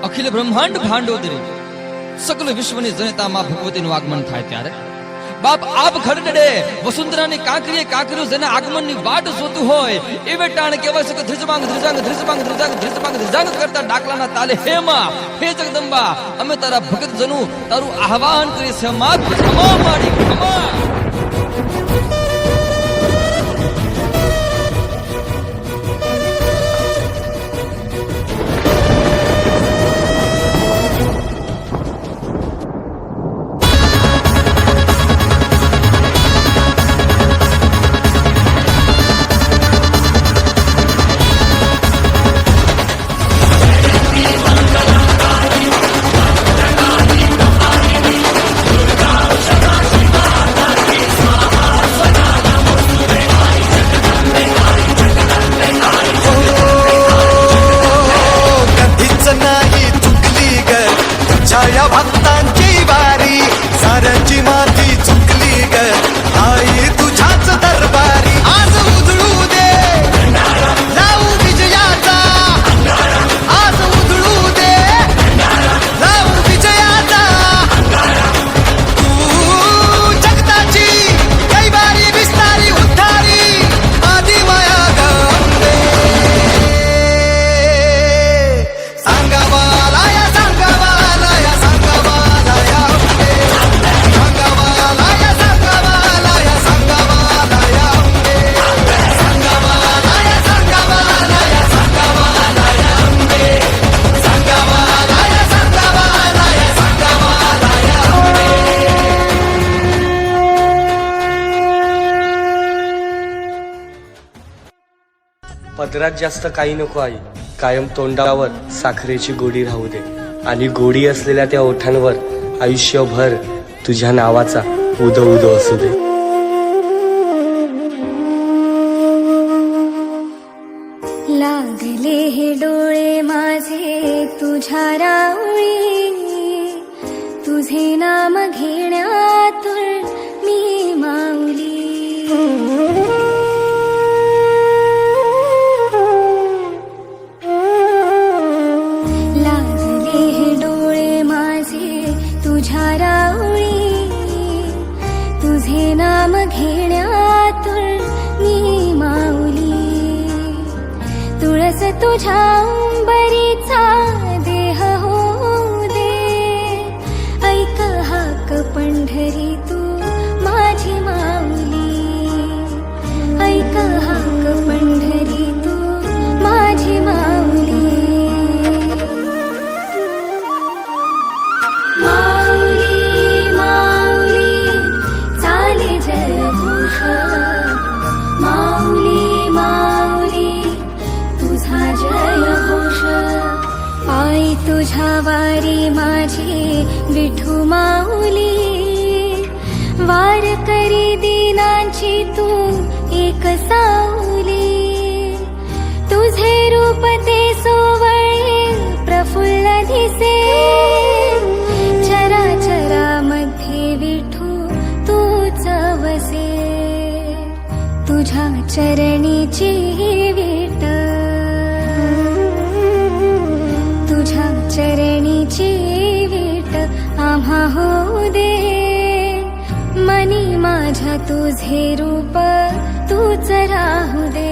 अखिल ब्रह्मांड भांडोदरी सकल विश्वनी जनिता मां भगवतीનું આગમન થાય ત્યારે બાપ આપ ખડડે વસુંધરાની કાંકરીએ કાંકરીઓ જેના આગમનની વાટ જોતું હોય એવે ટાણ કહેવાય છે કે ધ્રિજમાંગ ધ્રિજાંગ ધ્રિજમાંગ ધ્રિજાંગ ધ્રિજમાંગ ધ્રિજાંગ કરતા ડાકલાના તાલે હે માં હે જગદંબા અમે તારા ભગત જનુ તારું આહવાન કરી છે માં ક્ષમા માડી ક્ષમા। पदरात जास्त काही नको आई, कायम तोंडावर साखरेची गोडी राहू दे आणि गोडी असलेल्या त्या ओठांवर आयुष्यभर तुझ्या नावाचा उदो उदो असू दे। लागले हे डोळे माझे तुझ्या रावळी, तुझे नाम घेण्यातून मी माऊली। तुझे नाम घेण्यातून मी माऊली, तुळस तुझ्या अंबरीचा देह होऊ दे। ऐक हाक पंढरी तू माझी माऊली, ऐक हाक पंढरी तू माझी माऊली। तुझ्या वारी माझी विठू माऊली, वार करी दिनांची तू एक सावली। तुझे रूप ते सोवळे प्रफुल्ल दिसे, चराचरामध्ये विठू तूच वसे। तुझ्या चरणीची विट, चरणीची वीट आम्हा होऊ दे। मनी माझ्या तुझे रूप तूच राहू दे।